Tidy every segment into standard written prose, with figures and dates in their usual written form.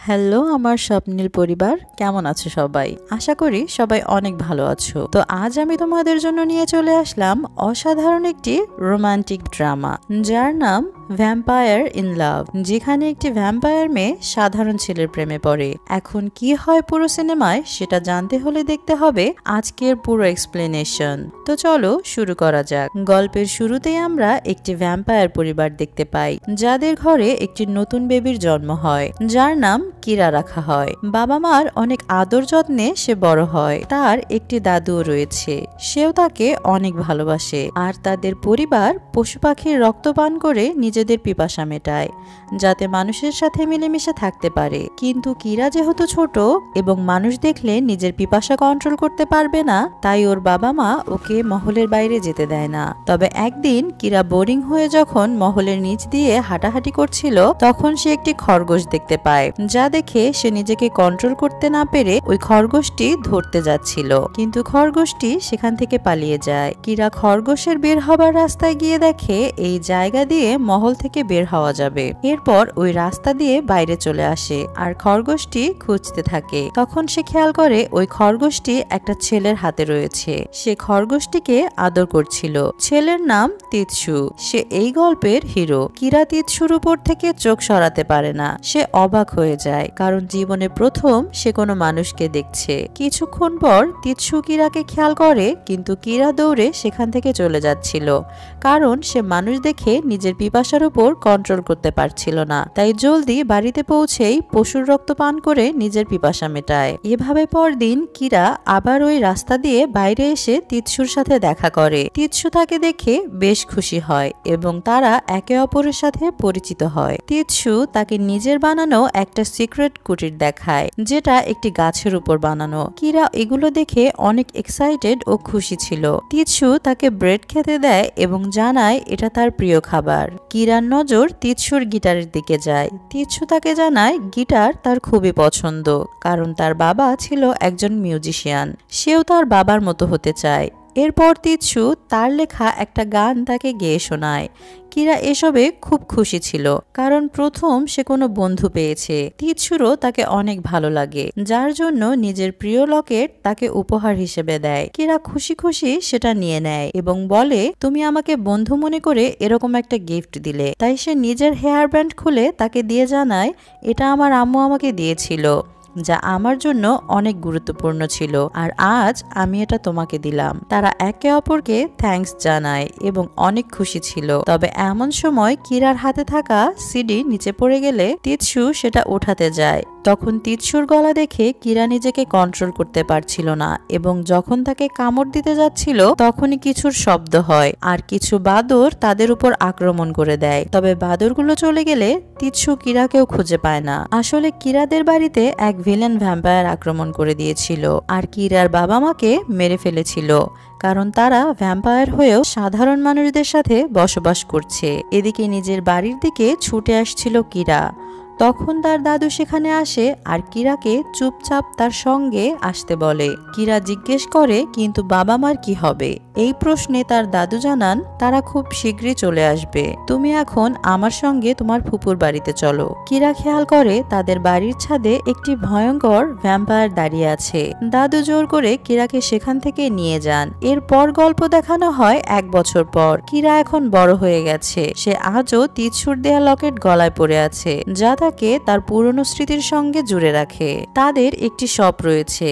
Hello আমার স্বপ্নীল পরিবার, কেমন আছো সবাই? আশা করি সবাই অনেক ভালো আছো। তো আজ আমি তোমাদের জন্য নিয়ে চলে আসলাম অসাধারণ একটি রোমান্টিক ড্রামা, যার নাম ভ্যাম্পায়ার ইন লাভ, যেখানে একটি ভ্যাম্পায়ার মেয়ে সাধারণ ছেলের প্রেমে পড়ে। এখন কি হয় পুরো সিনেমায় সেটা জানতে হলে দেখতে হবে আজকের পুরো এক্সপ্লেনেশন। তো চলো শুরু করা যাক। গল্পের শুরুতেই আমরা একটি ভ্যাম্পায়ার পরিবার দেখতে পাই, যাদের ঘরে একটি নতুন বেবির জন্ম হয়, যার নাম কিরা রাখা হয়। বাবা মার অনেক আদর যত্নে সে বড় হয়। তার একটি দাদুও রয়েছে, সেও তাকে অনেক ভালোবাসে। আর তাদের পরিবার পশু পাখির রক্ত পান করে নিজেদের পিপাসা মেটায়, যাতে মানুষের সাথে মিলেমিশে থাকতে পারে। কিন্তু কিরা যেহেতু ছোট এবং মানুষ দেখলে নিজের পিপাসা কন্ট্রোল করতে পারবে না, তাই ওর বাবা মা ওকে মহলের বাইরে যেতে দেয় না। তবে একদিন কিরা বোরিং হয়ে যখন মহলের নিচ দিয়ে হাঁটাহাঁটি করছিল, তখন সে একটি খরগোশ দেখতে পায়, যা দেখে সে নিজেকে কন্ট্রোল করতে না পেরে ওই খরগোশটি ধরতে যাচ্ছিল। কিন্তু খরগোশটি সেখান থেকে পালিয়ে যায়। কিরা খরগোশের বের হবার রাস্তায় গিয়ে দেখে এই জায়গা দিয়ে মহল থেকে বের হওয়া যাবে। এরপর ওই রাস্তা দিয়ে বাইরে চলে আসে আর খরগোশটি খুঁজতে থাকে। তখন সে খেয়াল করে ওই খরগোশটি একটা ছেলের হাতে রয়েছে। সে খরগোশটিকে আদর করছিল। ছেলের নাম তিতসু। সে এই গল্পের হিরো। কিরা তিতসুর উপর থেকে চোখ সরাতে পারে না। সে অবাক হয়ে যায়, কারণ জীবনে প্রথম সে কোনো মানুষকে দেখছে। কিছুক্ষণ পর তিতসু কিরাকে খেয়াল করে, কিন্তু কিরা দৌড়ে সেখান থেকে চলে যাচ্ছিল, কারণ সে মানুষ দেখে নিজের পিপাসার উপর কন্ট্রোল করতে পারছিল না। তাই জলদি বাড়িতে পৌঁছেই পশুর রক্ত পান করে নিজের পিপাসা মেটায়। এভাবে পরদিন কিরা আবার ওই রাস্তা দিয়ে বাইরে এসে তিতসুর সাথে দেখা করে। তিতসু তাকে দেখে বেশ খুশি হয় এবং তারা একে অপরের সাথে পরিচিত হয়। তিতসু তাকে নিজের বানানো একটা সিক্রেট কুটির দেখায়, যেটা একটি গাছের উপর বানানো। কিরা এগুলো দেখে অনেক এক্সাইটেড ও খুশি ছিল। তিতসু তাকে ব্রেড খেতে দেয় এবং জানায় এটা তার প্রিয় খাবার। কিরার নজর তিতসুর গিটারের দিকে যায়। তিতসু তাকে জানায় গিটার তার খুবই পছন্দ, কারণ তার বাবা ছিল একজন মিউজিশিয়ান। সেও তার বাবার মতো হতে চায়। এরপর তিতসু তার লেখা একটা গান তাকে গেয়ে শোনায়। কিরা এসবে খুব খুশি ছিল, কারণ প্রথম সে কোনো বন্ধু পেয়েছে। তিতসুরও তাকে অনেক ভালো লাগে, যার জন্য নিজের প্রিয় লকেট তাকে উপহার হিসেবে দেয়। কিরা খুশি খুশি সেটা নিয়ে নেয় এবং বলে, তুমি আমাকে বন্ধু মনে করে এরকম একটা গিফট দিলে। তাই সে নিজের হেয়ার ব্যান্ড খুলে তাকে দিয়ে জানায়, এটা আমার আম্মু আমাকে দিয়েছিল, যা আমার জন্য অনেক গুরুত্বপূর্ণ ছিল, আর আজ আমি এটা তোমাকে দিলাম। তারা একে অপরকে থ্যাঙ্কস জানায় এবং অনেক খুশি ছিল। তবে এমন সময় কিরার হাতে থাকা সিডি নিচে পড়ে গেলে তিতসু সেটা উঠাতে যায়। তখন তিতসুর গলা দেখে কিরা নিজেকে কন্ট্রোল করতে পারছিল না এবং যখন তাকে কামড় দিতে যাচ্ছিল, তখনই কিছুর শব্দ হয় আর কিছু বাদর তাদের উপর আক্রমণ করে দেয়। তবে বাদরগুলো চলে গেলে তিতসু কিরাকেও খুঁজে পায় না। আসলে কিরাদের বাড়িতে এক ভিলেন ভ্যাম্পায়ার আক্রমণ করে দিয়েছিল আর কিরার বাবা মাকে মেরে ফেলেছিল, কারণ তারা ভ্যাম্পায়ার হয়েও সাধারণ মানুষদের সাথে বসবাস করছে। এদিকে নিজের বাড়ির দিকে ছুটে আসছিল কিরা। তখন তার দাদু সেখানে আসে আর কিরাকে চুপচাপ তার সঙ্গে আসতে বলে। কিরা জিজ্ঞেস করে, কিন্তু বাবা মার কি হবে? এই প্রশ্নে তার দাদু জানান, তারা খুব শীঘ্রই চলে আসবে। তুমি এখন আমার সঙ্গে তোমার ফুপুর বাড়িতে চলো। কিরা খেয়াল করে তাদের বাড়ির ছাদে একটি ভয়ঙ্কর ভ্যাম্পায়ার দাঁড়িয়ে আছে। দাদু জোর করে কিরাকে সেখান থেকে নিয়ে যান। এরপর গল্প দেখানো হয় 1 বছর পর। কিরা এখন বড় হয়ে গেছে। সে আজও তিতসুর দেয়া লকেট গলায় পড়ে আছে, যা তাকে তার পুরনো স্মৃতির সঙ্গে জুড়ে রাখে। তাদের একটি শপ রয়েছে,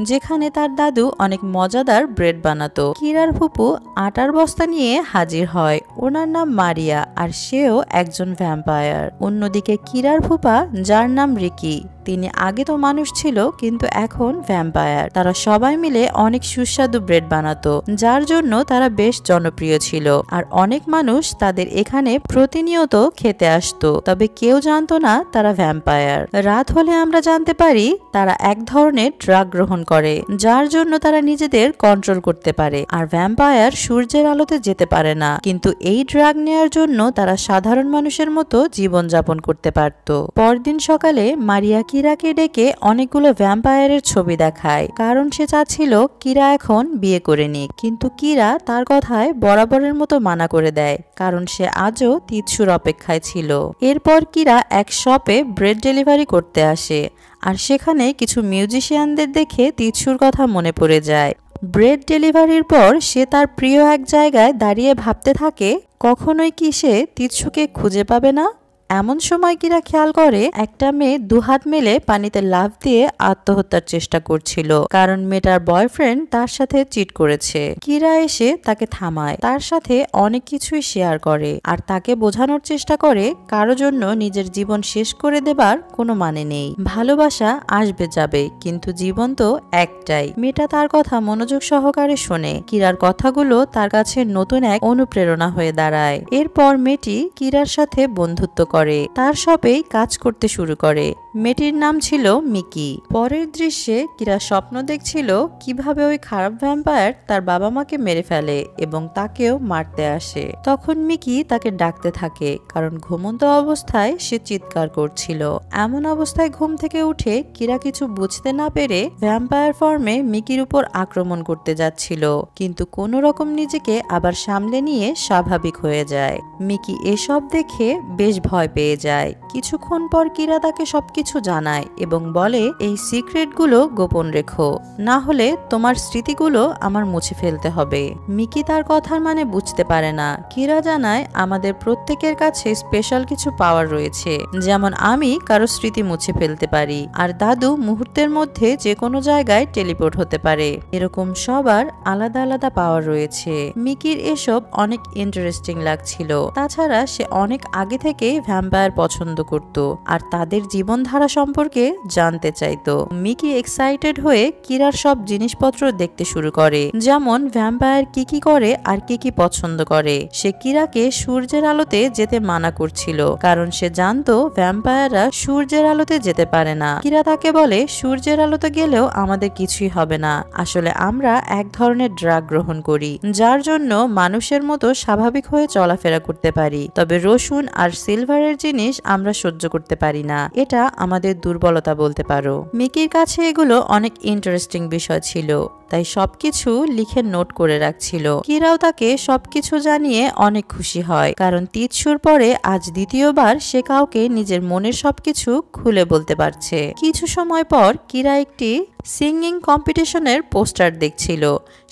যেখানে তার দাদু অনেক মজাদার ব্রেড বানাতো। কিরার ফুপু আটার বস্তা নিয়ে হাজির হয়। ওনার নাম মারিয়া আর সেও একজন ভ্যাম্পায়ার। অন্যদিকে কিরার ফুপা, যার নাম রিকি, তিনি আগে তো মানুষ ছিল কিন্তু এখন ভ্যাম্পায়ার। তারা সবাই মিলে অনেক সুস্বাদু ব্রেড বানাতো, যার জন্য তারা বেশ জনপ্রিয় ছিল আর অনেক মানুষ তাদের এখানে প্রতিনিয়ত খেতে আসতো। তবে কেউ জানতো না তারা ভ্যাম্পায়ার। রাত হলে আমরা জানতে পারি তারা এক ধরনের ড্রাগ গ্রহণ করে, যার জন্য তারা নিজেদের কন্ট্রোল করতে পারে। আর ভ্যাম্পায়ার সূর্যের আলোতে যেতে পারে না, কিন্তু এই ড্রাগ নেয়ার জন্য তারা সাধারণ মানুষের মতো জীবনযাপন করতে পারত। পরদিন সকালে মারিয়া কিরাকে ডেকে অনেকগুলো ভ্যাম্পায়ারের ছবি দেখায়, কারণ সে চাচ্ছিল কিরা এখন বিয়ে করে নিক। কিন্তু কিরা তার কথায় বরাবরের মতো মানা করে দেয়, কারণ সে আজও তিতসুর অপেক্ষায় ছিল। এরপর কিরা এক শপে ব্রেড ডেলিভারি করতে আসে, আর সেখানে কিছু মিউজিশিয়ানদের দেখে তিতসুর কথা মনে পড়ে যায়। ব্রেড ডেলিভারির পর সে তার প্রিয় এক জায়গায় দাঁড়িয়ে ভাবতে থাকে, কখনোই কি সে তিতসুকে খুঁজে পাবে না। এমন সময় কিরা খেয়াল করে একটা মেয়ে দুহাত মেলে পানিতে লাফ দিয়ে আত্মহত্যার চেষ্টা করছিল, কারণ মেয়েটার বয়ফ্রেন্ড তার সাথে চিট করেছে। কিরা এসে তাকে থামায়, তার সাথে অনেক কিছুই শেয়ার করে, আর তাকে বোঝানোর চেষ্টা করে কারো জন্য নিজের জীবন শেষ করে দেবার কোনো মানে নেই। ভালোবাসা আসবে যাবে, কিন্তু জীবন তো একটাই। মেয়েটা তার কথা মনোযোগ সহকারে শোনে। কিরার কথাগুলো তার কাছে নতুন এক অনুপ্রেরণা হয়ে দাঁড়ায়। এরপর মেয়েটি কিরার সাথে বন্ধুত্ব করে, তার শপেই কাজ করতে শুরু করে। মেয়েটির নাম ছিল মিকি। পরের দৃশ্যে কিরা স্বপ্ন দেখছিল কিভাবে ওই খারাপ ভ্যাম্পায়ার তার বাবা মাকে মেরে ফেলে এবং তাকেও মারতে আসে। তখন মিকি তাকে ডাকতে থাকে, কারণ ঘুমন্ত অবস্থায় সে চিৎকার করছিল। এমন অবস্থায় ঘুম থেকে উঠে কিরা কিছু বুঝতে না পেরে ভ্যাম্পায়ার ফর্মে মিকির উপর আক্রমণ করতে যাচ্ছিল, কিন্তু কোনো রকম নিজেকে আবার সামলে নিয়ে স্বাভাবিক হয়ে যায়। মিকি এসব দেখে বেশ ভয় পেয়ে যায়। কিছুক্ষণ পর কিরা তাকে সবকিছু জানায় এবং বলে, এই সিক্রেটগুলো গোপন রেখো, না হলে তোমার স্মৃতিগুলো আমার মুছে ফেলতে হবে। মিকি তার কথার মানে বুঝতে পারে না। কিরা জানায়, আমাদের প্রত্যেকের কাছে স্পেশাল কিছু পাওয়ার রয়েছে, যেমন আমি কারো স্মৃতি মুছে ফেলতে পারি, আর দাদু মুহূর্তের মধ্যে যে কোনো জায়গায় টেলিপোর্ট হতে পারে। এরকম সবার আলাদা আলাদা পাওয়ার রয়েছে। মিকির এসব অনেক ইন্টারেস্টিং লাগছিল। তাছাড়া সে অনেক আগে থেকেই ভ্যাম্পায়ার পছন্দ করত, আর তাদের জীবনধারা সম্পর্কে জানতে চাইতো। মিকি এক্সাইটেড হয়ে কিরার সব জিনিসপত্র দেখতে শুরু করে, যেমন ভ্যাম্পায়ার কি কি করে আর কি কি পছন্দ করে। সে কিরাকে সূর্যের আলোতে যেতে মানা করছিল, কারণ সে জানতো ভ্যাম্পায়াররা সূর্যের আলোতে যেতে পারে না। কিরা তাকে বলে, সূর্যের আলোতে গেলেও আমাদের কিছুই হবে না। আসলে আমরা এক ধরনের ড্রাগ গ্রহণ করি, যার জন্য মানুষের মতো স্বাভাবিক হয়ে চলাফেরা করতে পারি, তবে রসুন আর সিলভারের জিনিস আমরা সহ্য করতে পারি না। এটা আমাদের দুর্বলতা বলতে পারো। মিকির কাছে এগুলো অনেক ইন্টারেস্টিং বিষয় ছিল, তাই সবকিছু লিখে নোট করে রাখছিল। কিরাও তাকে সবকিছু জানিয়ে অনেক খুশি হয়, কারণ তিতসুর পরে আজ দ্বিতীয়বার সে কাউকে নিজের মনের সবকিছু খুলে বলতে পারছে। কিছু সময় পর কিরা একটি সিঙ্গিং কম্পিটিশনের পোস্টার দেখছিল।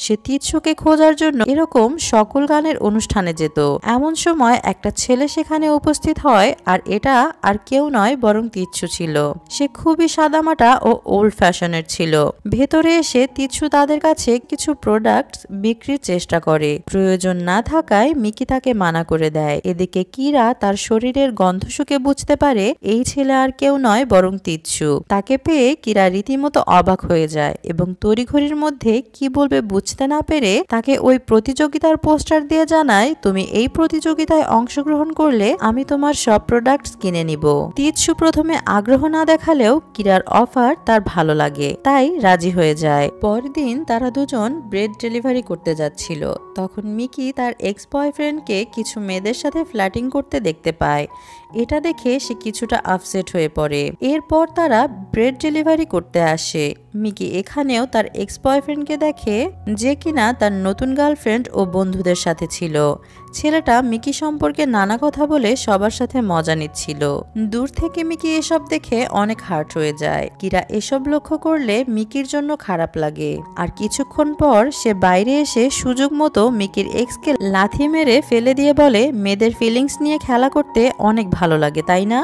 সে তিতসুকে খোঁজার জন্য এরকম সকল গানের অনুষ্ঠানে যেত। এমন সময় একটা ছেলে সেখানে উপস্থিত হয়, আর এটা আর কেউ নয় বরং তিতসু ছিল। সে খুবই সাদামাটা ও ওল্ড ফ্যাশনের ছিল। ভেতরে এসে তিতসু তাদের কাছে কিছু প্রোডাক্ট বিক্রির চেষ্টা করে। প্রয়োজন না থাকায় মিকি তাকে মানা করে দেয়। এদিকে কিরা তার শরীরের গন্ধ শুকে বুঝতে পারে এই ছেলে আর কেউ নয় বরং তিতসু। তাকে পেয়ে কিরা রীতিমতো অবাক হয়ে যায় এবং তড়িঘড়ির মধ্যে কি বলবে বুঝতে না পেরে তাকে ওই প্রতিযোগিতার পোস্টার দিয়ে জানায়, তুমি এই প্রতিযোগিতায় অংশগ্রহণ করলে আমি তোমার সব প্রোডাক্টস কিনে নিব। তিতসু প্রথমে আগ্রহ না দেখালেও কিরার অফার তার ভালো লাগে, তাই রাজি হয়ে যায়। পরের দিন তারা দুজন ব্রেড ডেলিভারি করতে যাচ্ছিল। তখন মিকি তার এক্স বয়ফ্রেন্ডকে কিছু মেয়েদের সাথে ফ্ল্যাটিং করতে দেখতে পায়। এটা দেখে সে কিছুটা আপসেট হয়ে পড়ে। এরপর তারা ব্রেড ডেলিভারি করতে আসে। মিকি এখানেও তার এক্স বয়ফ্রেন্ডকে দেখে, যে কিনা তার নতুন গার্লফ্রেন্ড ও বন্ধুদের সাথে ছিল। ছেলেটা মিকি সম্পর্কে নানা কথা বলে সবার সাথে মজা নিচ্ছিল। দূর থেকে মিকি এসব দেখে অনেক হার্ট হয়ে যায়। কিরা এসব লক্ষ্য করলে মিকির জন্য খারাপ লাগে, আর কিছুক্ষণ পর সে বাইরে এসে সুযোগ মতো মিকির এক্সকে লাথি মেরে ফেলে দিয়ে বলে, মেয়েদের ফিলিংস নিয়ে খেলা করতে অনেক ভালো লাগে তাই না?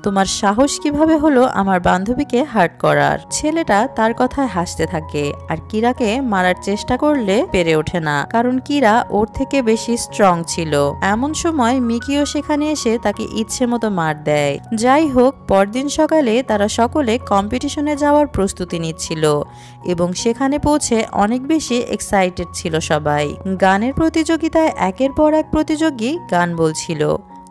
তোমার সাহস কিভাবে হলো আমার বান্ধবীকে হার্ট করার? ছেলেটা তার কথায় হাসতে থাকে, আর কিরাকে মারার চেষ্টা করলে পেরে ওঠে না, কারণ কিরা ওর থেকে বেশি স্ট্রং ছিল। এমন সময় মিকিও সেখানে এসে তাকে ইচ্ছে মতো মার দেয়। যাই হোক, পরদিন সকালে তারা সকলে কম্পিটিশনে যাওয়ার প্রস্তুতি নিচ্ছিল এবং সেখানে পৌঁছে অনেক বেশি এক্সাইটেড ছিল সবাই। গানের প্রতিযোগিতায় একের পর এক প্রতিযোগী গান বলছিল।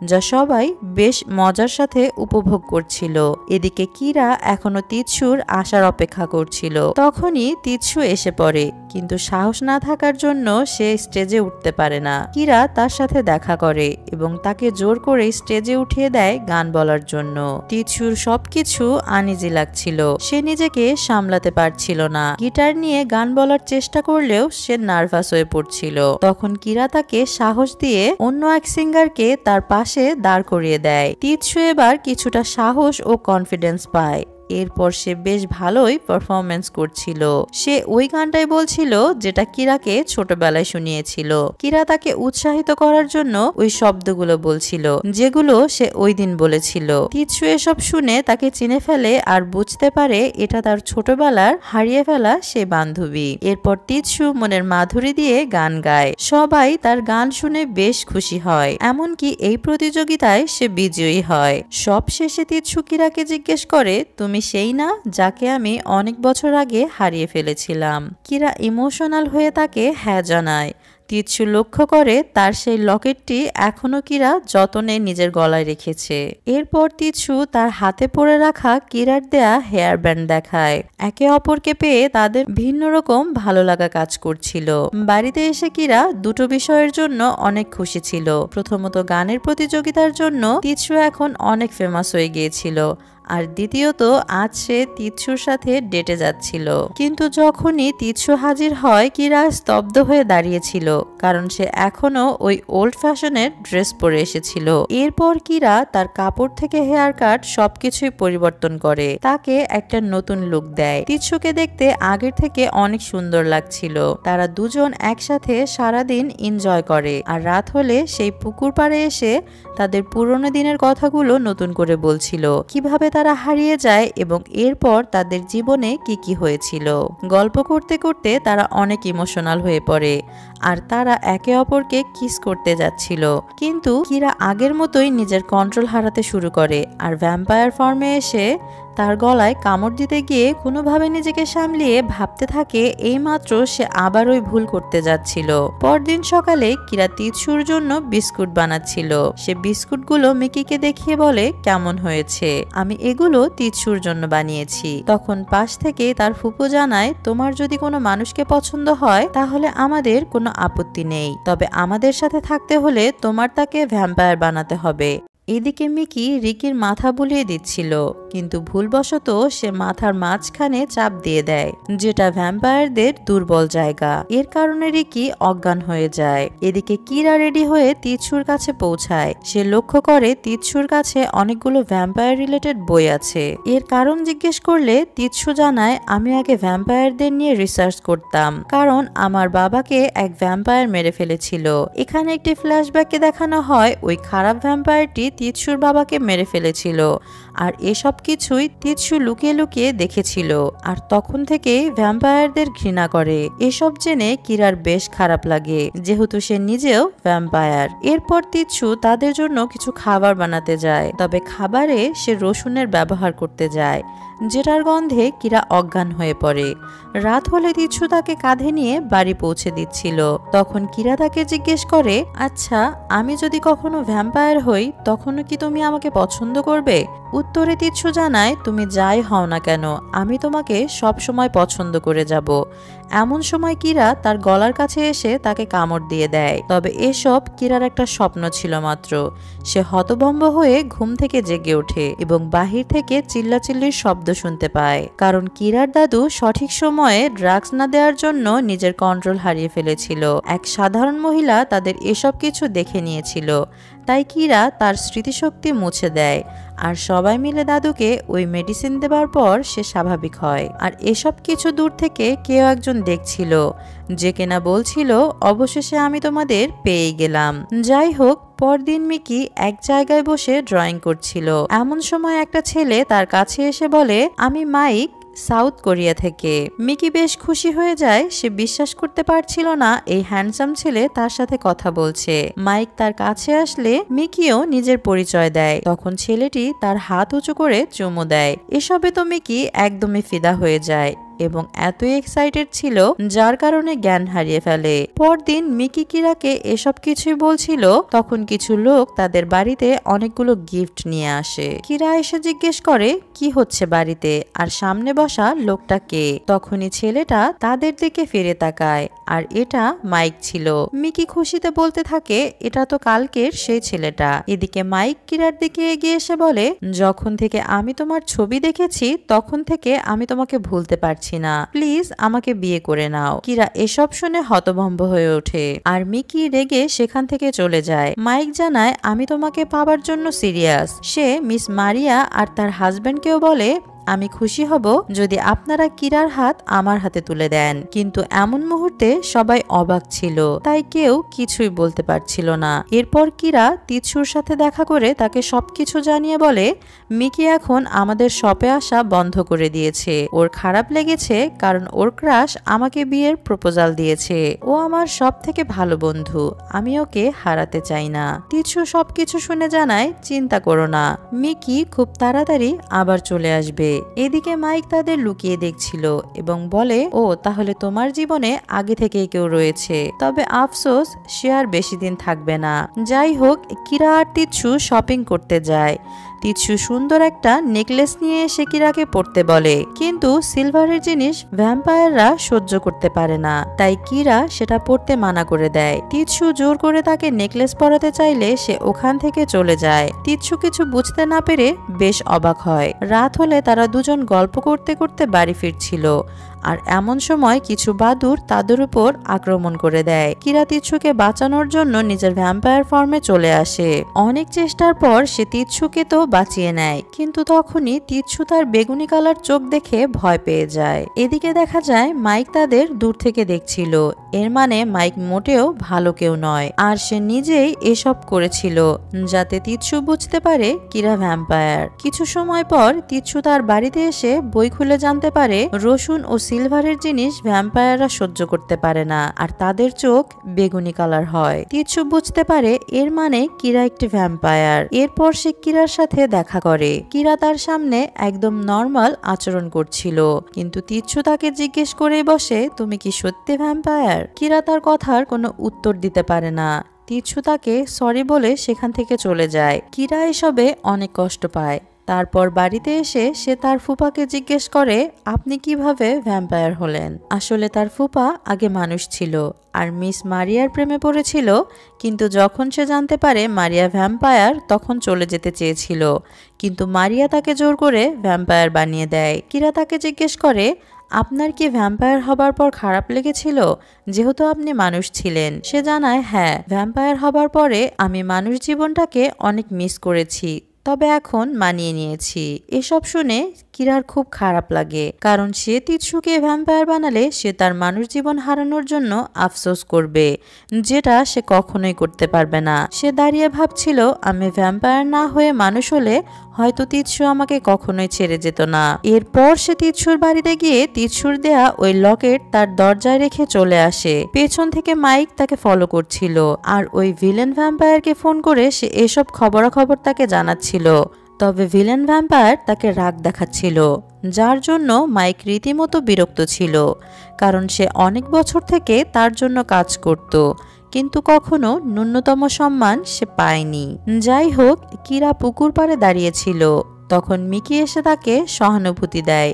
যা সবাই বেশ মজার সাথে উপভোগ করছিল। এদিকে কিরা এখনো তিতসুর আসার অপেক্ষা করছিল। তখনই তিতসু এসে পড়ে, কিন্তু সাহস না থাকার জন্য সে স্টেজে উঠতে পারে না। কিরা তার সাথে দেখা করে এবং তাকে জোর করে স্টেজে উঠিয়ে দেয় গান বলার জন্য। তিতসুর সবকিছু আনইজি লাগছিল, সে নিজেকে সামলাতে পারছিল না। গিটার নিয়ে গান বলার চেষ্টা করলেও সে নার্ভাস হয়ে পড়ছিল। তখন কিরা তাকে সাহস দিয়ে অন্য এক সিঙ্গারকে তার পাশে দাঁড় করিয়ে দেয়। তিতসু এবার কিছুটা সাহস ও কনফিডেন্স পায়। এরপর সে বেশ ভালোই পারফরমেন্স করছিল। সে ওই গানটাই বলছিল যেটা কিরাকে ছোটবেলায় শুনিয়েছিল। কিরা তাকে উৎসাহিত করার জন্য ওই শব্দগুলো বলছিল যেগুলো সে ওই দিন বলেছিল। তিতসু এসব শুনে তাকে চিনে ফেলে আর বুঝতে পারে এটা তার ছোটবেলার হারিয়ে ফেলা সে বান্ধবী। এরপর তিতসু মনের মাধুরী দিয়ে গান গায়। সবাই তার গান শুনে বেশ খুশি হয়, এমনকি এই প্রতিযোগিতায় সে বিজয়ী হয়। সব শেষে তিতসু কিরাকে জিজ্ঞেস করে, তুমি সেই না যাকে আমি অনেক বছর আগে হারিয়ে ফেলেছিলাম? কিরা ইমোশনাল হয়ে তাকে হ্যাঁ জানায়। তিতসু লক্ষ্য করে তার সেই লকেটটি এখনো কিরা যতনে নিজের গলায় রেখেছে। এরপর তিতসু তার হাতে পরে রাখা কিরার দেয়া হেয়ার ব্যান্ড দেখায়। একে অপরকে পেয়ে তাদের ভিন্ন রকম ভালো লাগা কাজ করছিল। বাড়িতে এসে কিরা দুটো বিষয়ের জন্য অনেক খুশি ছিল। প্রথমত, গানের প্রতিযোগিতার জন্য তিতসু এখন অনেক ফেমাস হয়ে গিয়েছিল, আর দ্বিতীয়ত আজ সে তিতসুর সাথে ডেটে যাচ্ছিল। কিন্তু যখনই তিতসু হাজির হয়, কিরা স্তব্ধ হয়ে দাঁড়িয়েছিল, কারণ সে এখনো ওই ওল্ড ফ্যাশনের ড্রেস পরে এসেছিল। এরপর কিরা তার কাপড় থেকে হেয়ার কাট সবকিছুই পরিবর্তন করে, তাকে একটা নতুন লুক দেয়। তিতসুকে দেখতে আগের থেকে অনেক সুন্দর লাগছিল। তারা দুজন একসাথে সারাদিন এনজয় করে, আর রাত হলে সেই পুকুর পাড়ে এসে তাদের পুরনো দিনের কথাগুলো নতুন করে বলছিল, কিভাবে তারা হারিয়ে যায় এবং এরপর তাদের জীবনে কি কি হয়েছিল। গল্প করতে করতে তারা অনেক ইমোশনাল হয়ে পড়ে, আর তারা একে অপরকে কিস করতে যাচ্ছিল। কিন্তু কিরা আগের মতোই নিজের কন্ট্রোল হারাতে শুরু করে, আর ভ্যাম্পায়ার ফর্মে এসে তার গলায় কামড় দিতে গিয়ে কোনোভাবে নিজেকে সামলিয়ে ভাবতে থাকে এইমাত্র সে আবার ওই ভুল করতে যাচ্ছিল। পরদিন সকালে কিরা তিতসুর জন্য বিস্কুট বানাচ্ছিল। সে বিস্কুটগুলো মিকিকে দেখিয়ে বলে, কেমন হয়েছে? আমি এগুলো তিতসুর জন্য বানিয়েছি। তখন পাশ থেকে তার ফুপু জানায়, তোমার যদি কোনো মানুষকে পছন্দ হয় তাহলে আমাদের কোনো আপত্তি নেই, তবে আমাদের সাথে থাকতে হলে তোমার তাকে ভ্যাম্পায়ার বানাতে হবে। এদিকে মিকি রিকির মাথা বুলিয়ে দিচ্ছিল, কিন্তু ভুলবশত সে মাথার মাঝখানে চাপ দিয়ে দেয়, যেটা ভ্যাম্পায়ারদের দুর্বল জায়গা। এর কারণে রিকি অজ্ঞান হয়ে যায়। এদিকে কিরা রেডি হয়ে তিতসুর কাছে পৌঁছায়। সে লক্ষ্য করে তিতসুর কাছে অনেকগুলো ভ্যাম্পায়ার রিলেটেড বই আছে। এর কারণ জিজ্ঞেস করলে তিতসু জানায়, আমি আগে ভ্যাম্পায়ারদের নিয়ে রিসার্চ করতাম, কারণ আমার বাবাকে এক ভ্যাম্পায়ার মেরে ফেলেছিল। এখানে একটি ফ্ল্যাশব্যাকে দেখানো হয় ওই খারাপ ভ্যাম্পায়ারটি তিতসুর বাবাকে মেরে ফেলেছিল, আর এসব কিছুই তিতসু লুকিয়ে লুকিয়ে দেখেছিল, আর তখন থেকেই ভ্যাম্পায়ারদের ঘৃণা করে। এসব জেনে কিরার বেশ খারাপ লাগে, যেহেতু সে নিজেও ভ্যাম্পায়ার। এরপর তিতসু তাদের জন্য কিছু খাবার বানাতে যায়, তবে খাবারে সে রসুনের ব্যবহার করতে যায়, যেটার গন্ধে কিরা অজ্ঞান হয়ে পড়ে। রাত হলে তিতসু তাকে কাঁধে নিয়ে বাড়ি পৌঁছে দিচ্ছিল। তখন কিরা তাকে জিজ্ঞেস করে, আচ্ছা, আমি যদি কখনো ভ্যাম্পায়ার হই তখনও কি তুমি আমাকে পছন্দ করবে? উত্তরে তিতসু জানায়, তুমি যাই হও না কেন আমি তোমাকে সব সময় পছন্দ করে যাব। এমন সময় কিরা তার গলার কাছে এসে তাকে কামড় দিয়ে দেয়। তবে এসব কিরার একটা স্বপ্ন ছিল মাত্র। সে হতভম্ব হয়ে ঘুম থেকে জেগে ওঠে এবং বাহির থেকে চিল্লাচিল্লির শব্দ শুনতে পায়, কারণ কিরার দাদু সঠিক সময়ে ড্রাগস না দেওয়ার জন্য নিজের কন্ট্রোল হারিয়ে ফেলেছিল। এক সাধারণ মহিলা তাদের এসব কিছু দেখে নিয়েছিল, তাই কিরা তার স্মৃতিশক্তি মুছে দেয়, আর সবাই মিলে দাদুকে ওই মেডিসিন দেবার পর সে স্বাভাবিক হয়। আর এসব কিছু দূর থেকে কেউ একজন দেখছিল, যে কিনা বলছিল, অবশেষে আমি তোমাদের পেয়ে গেলাম। যাই হোক, পরদিন মিকি এক জায়গায় বসে ড্রয়িং করছিল। এমন সময় একটা ছেলে তার কাছে এসে বলে, আমি মাইক, সাউথ কোরিয়া থেকে। মিকি বেশ খুশি হয়ে যায়। সে বিশ্বাস করতে পারছিল না এই হ্যান্ডসাম ছেলে তার সাথে কথা বলছে। মাইক তার কাছে আসলে মিকিও নিজের পরিচয় দেয়। তখন ছেলেটি তার হাত উঁচু করে চুমু দেয়। এসবে তো মিকি একদমই ফিদা হয়ে যায়। এবং এতই এক্সাইটেড ছিল যার কারণে জ্ঞান হারিয়ে ফেলে। পরদিন মিকি কিরাকে এসব কিছুই বলছিল, তখন কিছু লোক তাদের বাড়িতে অনেকগুলো গিফট নিয়ে আসে। কিরা এসে জিজ্ঞেস করে কি হচ্ছে বাড়িতে, আর সামনে বসা লোকটা কে। তখনই ছেলেটা তাদের দিকে ফিরে তাকায়, আর এটা মাইক ছিল। মিকি খুশিতে বলতে থাকে এটা তো কালকের সেই ছেলেটা। এদিকে মাইক কিরার দিকে এগিয়ে এসে বলে, যখন থেকে আমি তোমার ছবি দেখেছি তখন থেকে আমি তোমাকে ভুলতে পারছি না, প্লিজ আমাকে বিয়ে করে নাও। কিরা এসব শুনে হতভম্ব হয়ে ওঠে, আর মিকি রেগে সেখান থেকে চলে যায়। মাইক জানায় আমি তোমাকে পাবার জন্য সিরিয়াস। সে মিস মারিয়া আর তার হাজবেন্ডকেও বলে আমি খুশি হব যদি আপনারা কিরার হাত আমার হাতে তুলে দেন। কিন্তু এমন মুহূর্তে সবাই অবাক ছিল, তাই কেউ কিছুই বলতে পারছিল না। এরপর কিরা তিৎসুর সাথে দেখা করে তাকে সবকিছু জানিয়ে বলে মিকি এখন আমাদের শপে আসা বন্ধ করে দিয়েছে। ওর খারাপ লেগেছে কারণ ওর ক্রাশ আমাকে বিয়ের প্রপোজাল দিয়েছে। ও আমার সব থেকে ভালো বন্ধু, আমি ওকে হারাতে চাই না। তিৎসু সবকিছু শুনে জানায় চিন্তা করো না, মিকি খুব তাড়াতাড়ি আবার চলে আসবে। এদিকে মাইক তাদের লুকিয়ে দেখছিল এবং বলে ও তাহলে তোমার জীবনে আগে থেকেই কেউ রয়েছে, তবে আফসোস সে আর বেশি দিন থাকবে না। যাই হোক, কিরা আর তিৎসু শপিং করতে যায়। তিৎসু সুন্দর একটা নেকলেস নিয়ে এসে কিরাকে পরতে বলে, কিন্তু সিলভারের জিনিস ভ্যাম্পায়াররা সহ্য করতে পারে না, তাই কিরা সেটা পরতে মানা করে দেয়। তিৎসু জোর করে তাকে নেকলেস পরাতে চাইলে সে ওখান থেকে চলে যায়। তিৎসু কিছু বুঝতে না পেরে বেশ অবাক হয়। রাত হলে তারা দুজন গল্প করতে করতে বাড়ি ফিরছিল, আর এমন সময় কিছু বাদুড় তাদের উপর আক্রমণ করে দেয়। কিরা তিৎসুকে বাঁচানোর জন্য নিজের ভ্যাম্পায়ার ফর্মে চলে আসে। অনেক চেষ্টার পর সে তিৎসুকে তো বাঁচিয়ে নেয়, কিন্তু তখনই তিৎসু তার বেগুনি কালার চোখ দেখে ভয় পেয়ে যায়। এদিকে দেখা যায় মাইক তাদের দূর থেকে দেখছিল, এর মানে মাইক মোটেও ভালো কেউ নয়, আর সে নিজেই এসব করেছিল যাতে তিৎসু বুঝতে পারে কিরা ভ্যাম্পায়ার। কিছু সময় পর তিৎসু তার বাড়িতে এসে বই খুলে জানতে পারে রসুন ও সিলভারের জিনিস ভ্যাম্পায়াররা সহ্য করতে পারে না, আর তাদের চোখ বেগুনি কালার হয়। তিৎসু বুঝতে পারে এর মানে কিরা একটি ভ্যাম্পায়ার। এরপর সে কিরার সাথে দেখা করে। কিরা তার সামনে একদম নর্মাল আচরণ করছিল, কিন্তু তিৎসু তাকে জিজ্ঞেস করে বসে তুমি কি সত্যি ভ্যাম্পায়ার। কিরা তার কথার কোনো উত্তর দিতে পারে না। তিৎসু তাকে সরি বলে সেখান থেকে চলে যায়। কিরা এসবে অনেক কষ্ট পায়। তারপর বাড়িতে এসে সে তার ফুপাকে জিজ্ঞেস করে আপনি কিভাবে ভ্যাম্পায়ার হলেন। আসলে তার ফুপা আগে মানুষ ছিল আর মিস মারিয়ার প্রেমে পড়েছিল, কিন্তু যখন সে জানতে পারে মারিয়া ভ্যাম্পায়ার তখন চলে যেতে চেয়েছিল, কিন্তু মারিয়া তাকে জোর করে ভ্যাম্পায়ার বানিয়ে দেয়। কিরা তাকে জিজ্ঞেস করে আপনার কি ভ্যাম্পায়ার হবার পর খারাপ লেগেছিল যেহেতু আপনি মানুষ ছিলেন। সে জানায় হ্যাঁ, ভ্যাম্পায়ার হবার পরে আমি মানুষ জীবনটাকে অনেক মিস করেছি, তবে এখন মানিয়ে নিয়েছি। এসব শুনে কিরার খুব খারাপ লাগে, কারণ সে তিৎসুকে ভ্যাম্পায়ার বানালে সে তার মানুষ জীবন হারানোর জন্য আফসোস করবে, যেটা সে কখনোই করতে পারবে না। সে দাঁড়িয়ে ভাবছিল আমি ভ্যাম্পায়ার না হয়ে মানুষ হলে হয়তো তিৎসু আমাকে কখনোই ছেড়ে যেত না। এরপর সে তিৎসুর বাড়িতে গিয়ে তিৎসুর দেয়া ওই লকেট তার দরজায় রেখে চলে আসে। পেছন থেকে মাইক তাকে ফলো করছিল, আর ওই ভিলেন ভ্যাম্পায়ারকে ফোন করে সে এসব খবরাখবর তাকে জানাচ্ছিল। তবে ভিলেন ভ্যাম্পায়ার তাকে রাগ দেখাচ্ছিল, যার জন্য মাইক রীতিমতো বিরক্ত ছিল, কারণ সে অনেক বছর থেকে তার জন্য কাজ করত, কিন্তু কখনো ন্যূনতম সম্মান সে পায়নি। যাই হোক, কিরা পুকুর পাড়ে দাঁড়িয়েছিল, তখন মিকি এসে তাকে সহানুভূতি দেয়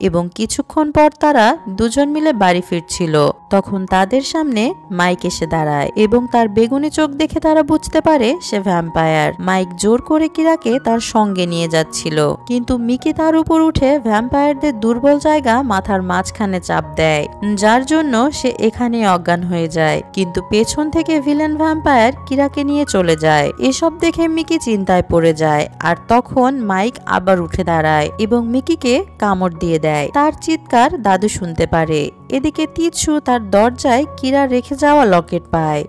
এবং কিছুক্ষণ পর তারা দুজন মিলে বাড়ি ফিরছিল। তখন তাদের সামনে মাইক এসে দাঁড়ায় এবং তার বেগুনি চোখ দেখে তারা বুঝতে পারে সে ভ্যাম্পায়ার। মাইক জোর করে কিরাকে তার সঙ্গে নিয়ে যাচ্ছিল, কিন্তু মিকি তার উপর উঠে ভ্যাম্পায়ারদের দুর্বল জায়গা মাথার মাঝখানে চাপ দেয়, যার জন্য সে এখানে অজ্ঞান হয়ে যায়। কিন্তু পেছন থেকে ভিলেন ভ্যাম্পায়ার কিরাকে নিয়ে চলে যায়। এসব দেখে মিকি চিন্তায় পড়ে যায়, আর তখন মাইক আবার উঠে দাঁড়ায় এবং মিকিকে কামড় দিয়ে দেয়। তার চিৎকার দাদু শুনতে পারে। এদিকে তিৎসু তার দরজায় কিরা রেখে যাওয়া লকেট পায়।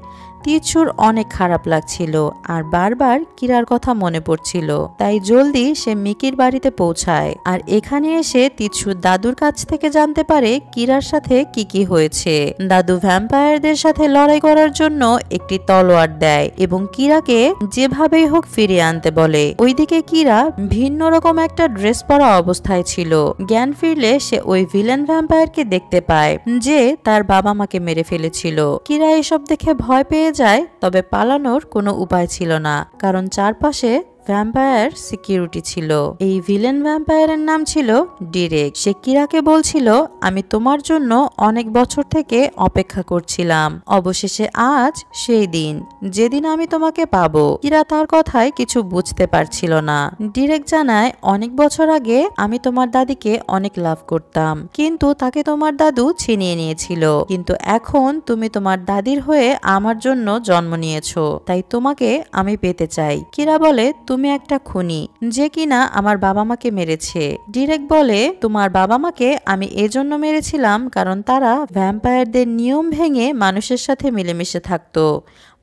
তিচ্ছুর অনেক খারাপ লাগছিল আর বারবার কিরার কথা মনে পড়ছিল। তাই জলদি সে মিকির বাড়িতে পৌঁছায় আর এখানে এসে তিচ্ছুর দাদুর কাছ থেকে জানতে পারে কিরার সাথে কি হয়েছে। দাদু ভ্যাম্পায়ারদের সাথে লড়াই করার জন্য একটি তলোয়ার দেয় এবং কিরাকে যেভাবেই হোক ফিরিয়ে আনতে বলে। ওইদিকে কিরা ভিন্ন রকম একটা ড্রেস পরা অবস্থায় ছিল। জ্ঞান ফিরলে সে ওই ভিলেন ভ্যাম্পায়ারকে দেখতে পায় যে তার বাবা মাকে মেরে ফেলেছিল। কিরা এসব দেখে ভয় পেয়ে যায়, তবে পালানোর কোনো উপায় ছিল না, কারণ চারপাশে ভ্যাম্পায়ার সিকিউরিটি ছিল। এই ভিলেন ভ্যাম্পায়ারের নাম ছিল ডিরেক। সে কিরাকে বলছিল, আমি তোমার জন্য অনেক বছর থেকে অপেক্ষা করছিলাম, অবশেষে আজ সেই দিন যেদিন আমি তোমাকে পাবো। কিরা তার কথায় কিছু বুঝতে পারছিল না। ডিরেক জানায়, অনেক বছর আগে আমি তোমার দাদিকে অনেক লাভ করতাম, কিন্তু তাকে তোমার দাদু ছিনিয়ে নিয়েছিল। কিন্তু এখন তুমি তোমার দাদির হয়ে আমার জন্য জন্ম নিয়েছো, তাই তোমাকে আমি পেতে চাই। কিরা বলে, তুমি একটা খুনি যে কিনা আমার বাবা মাকে মেরেছে। ডিরেক বলে, তোমার বাবা মাকে আমি এজন্য মেরেছিলাম কারণ তারা ভ্যাম্পায়ারদের নিয়ম ভেঙে মানুষের সাথে মিলেমিশে থাকতো।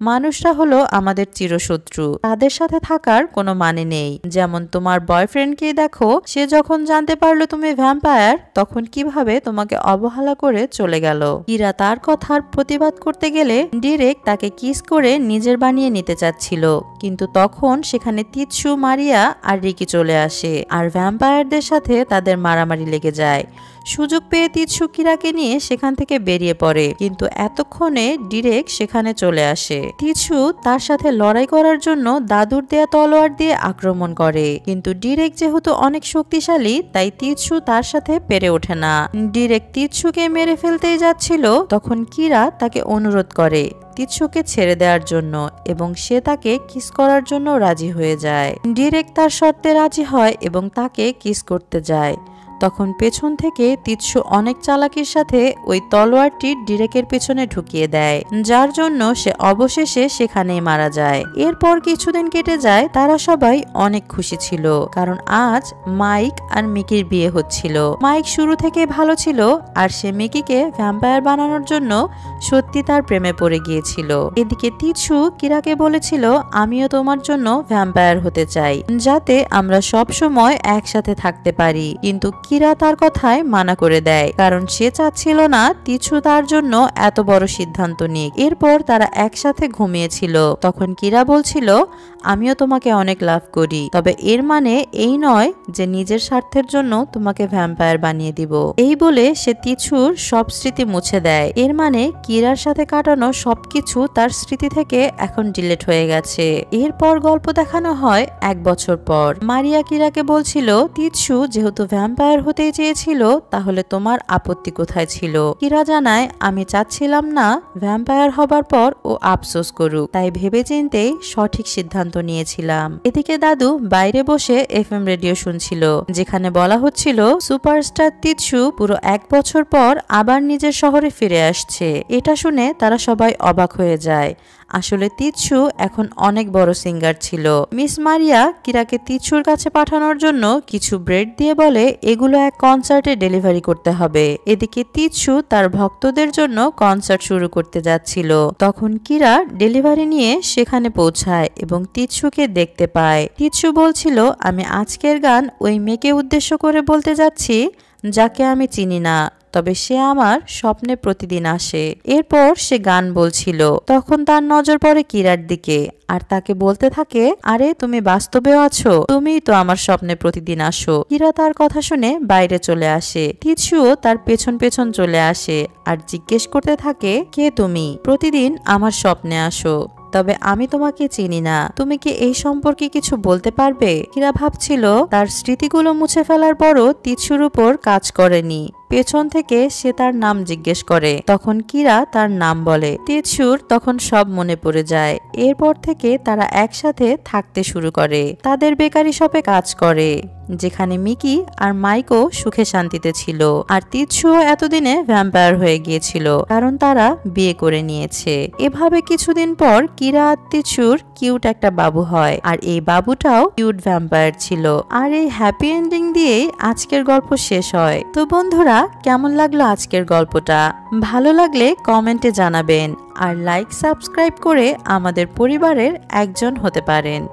মানুষরা হলো আমাদের চিরশত্রু, তাদের সাথে থাকার কোনো মানে নেই। যেমন তোমার বয়ফ্রেন্ডকেই দেখো, সে যখন জানতে পারলো তুমি ভ্যাম্পায়ার তখন কিভাবে তোমাকে অবহেলা করে চলে গেল। কিরা তার কথার প্রতিবাদ করতে গেলে ডিরেক তাকে কিস করে নিজের বানিয়ে নিতে চাচ্ছিল, কিন্তু তখন সেখানে তিচ্ছু, মারিয়া আর রিকি চলে আসে আর ভ্যাম্পায়ারদের সাথে তাদের মারামারি লেগে যায়। সুযোগ পেয়ে তিচ্ছু কিরাকে নিয়ে সেখান থেকে বেরিয়ে পড়ে, কিন্তু এতক্ষণে ডিরেক সেখানে চলে আসে। তিচ্ছু তার সাথে লড়াই করার জন্য দাদুর দেয়া তলোয়ার দিয়ে আক্রমণ করে, কিন্তু ডিরেক যেহেতু অনেক শক্তিশালী তাই তিচ্ছু তার সাথে পেরে ওঠে না। ডিরেক তিচ্ছুকে মেরে ফেলতেই যাচ্ছিল, তখন কিরা তাকে অনুরোধ করে তিচ্ছুকে ছেড়ে দেওয়ার জন্য এবং সে তাকে কিস করার জন্য রাজি হয়ে যায়। ডিরেক তার শর্তে রাজি হয় এবং তাকে কিস করতে যায়। তখন পেছন থেকে তিচ্ছু অনেক চালাকির সাথে ওই তলোয়ারটি ডিরেকের পেছনে ঢুকিয়ে দেয়, যার জন্য সে অবশেষে সেখানেই মারা যায়। এরপর কিছুদিন কেটে যায়, তারা সবাই অনেক খুশি ছিল, কারণ আজ মাইক আর মিকির বিয়ে হচ্ছিল। মাইক শুরু থেকে ভালো ছিল আর সে মিকিকে ভ্যাম্পায়ার বানানোর জন্য সত্যি তার প্রেমে পড়ে গিয়েছিল। এদিকে তিচ্ছু কিরাকে বলেছিল, আমিও তোমার জন্য ভ্যাম্পায়ার হতে চাই, যাতে আমরা সব সময় একসাথে থাকতে পারি। কিন্তু কিরা তার কথায় মানা করে দেয়, কারণ সে চাচ্ছিল না তিচ্ছু তার জন্য এত বড় সিদ্ধান্ত নিক। এরপর তারা একসাথে ঘুমিয়েছিল। তখন কিরা বলছিল, আমিও তোমাকে অনেক লাভ করি, তবে এর মানে এই নয় যে নিজের স্বার্থের জন্য তোমাকে ভ্যাম্পায়ার বানিয়ে দিব। এই বলে সে তিচ্ছুর সব স্মৃতি মুছে দেয়। এর মানে কিরার সাথে কাটানো সবকিছু তার স্মৃতি থেকে এখন ডিলিট হয়ে গেছে। এরপর গল্প দেখানো হয় 1 বছর পর। মারিয়া কিরাকে বলছিল, তিচ্ছু যেহেতু ভ্যাম্পায়ার হতেই চেয়েছিল, তাহলে তোমার আপত্তি কোথায় ছিল? কিরা জানায়, আমি চাচ্ছিলাম না ভ্যাম্পায়ার হবার পর ও আফসোস করুক, তাই ভেবেচিন্তেই সঠিক সিদ্ধান্ত নিয়েছিলাম। এদিকে দাদু বাইরে বসে এফএম রেডিও শুনছিল, যেখানে বলা হচ্ছিল সুপারস্টার তিচ্ছু পুরো 1 বছর পর আবার নিজের শহরে ফিরে আসছে। এটা শুনে তারা সবাই অবাক হয়ে যায়। আসলে তিচ্ছু এখন অনেক বড় সিঙ্গার ছিল। মিস মারিয়া কিরাকে তিচ্ছুর কাছে পাঠানোর জন্য কিছু ব্রেড দিয়ে বলে, এগুলো এক কনসার্টে ডেলিভারি করতে হবে। এদিকে তিচ্ছু তার ভক্তদের জন্য কনসার্ট শুরু করতে যাচ্ছিল। তখন কিরা ডেলিভারি নিয়ে সেখানে পৌঁছায় এবং তিচ্ছুকে দেখতে পায়। তিচ্ছু বলছিল, আমি আজকের গান ওই মেয়েকে উদ্দেশ্য করে বলতে যাচ্ছি যাকে আমি চিনি না, তবে সে আমার স্বপ্নে প্রতিদিন আসে। এরপর সে গান বলছিল। তখন তার নজর পড়ে কিরার দিকে আর তাকে বলতে থাকে, আরে তুমি বাস্তবেও আছো, তুমিই তো আমার স্বপ্নে প্রতিদিন আসো। কিরা তার কথা শুনে বাইরে চলে আসে। তিচ্ছুও তার পেছন পেছন চলে আসে আর জিজ্ঞেস করতে থাকে, কে তুমি? প্রতিদিন আমার স্বপ্নে আসো, তবে আমি তোমাকে চিনি না, তুমি কি এই সম্পর্কে কিছু বলতে পারবে? কিরা ভাবছিল তার স্মৃতিগুলো মুছে ফেলার পরও তিচ্ছুর উপর কাজ করেনি। পেছন থেকে সে তার নাম জিজ্ঞেস করে। তখন কিরা তার নাম বলে। তিচ্ছুর তখন সব মনে পড়ে যায়। এরপর থেকে তারা একসাথে থাকতে শুরু করে। তাদের বেকারি শপে কাজ করে, যেখানে মিকি আর মাইকও সুখে শান্তিতে ছিল। আর তিচ্ছুও এতদিনে ভ্যাম্পায়ার হয়ে গিয়েছিল, কারণ তারা বিয়ে করে নিয়েছে। এভাবে কিছুদিন পর কিরা আর তিচ্ছুর কিউট একটা বাবু হয়, আর এই বাবুটাও কিউট ভ্যাম্পায়ার ছিল। আর এই হ্যাপি এন্ডিং দিয়েই আজকের গল্প শেষ হয়। তো বন্ধুরা, কেমন লাগলো আজকের গল্পটা? ভালো লাগলে কমেন্টে জানাবেন আর লাইক সাবস্ক্রাইব করে আমাদের পরিবারের একজন হতে পারেন।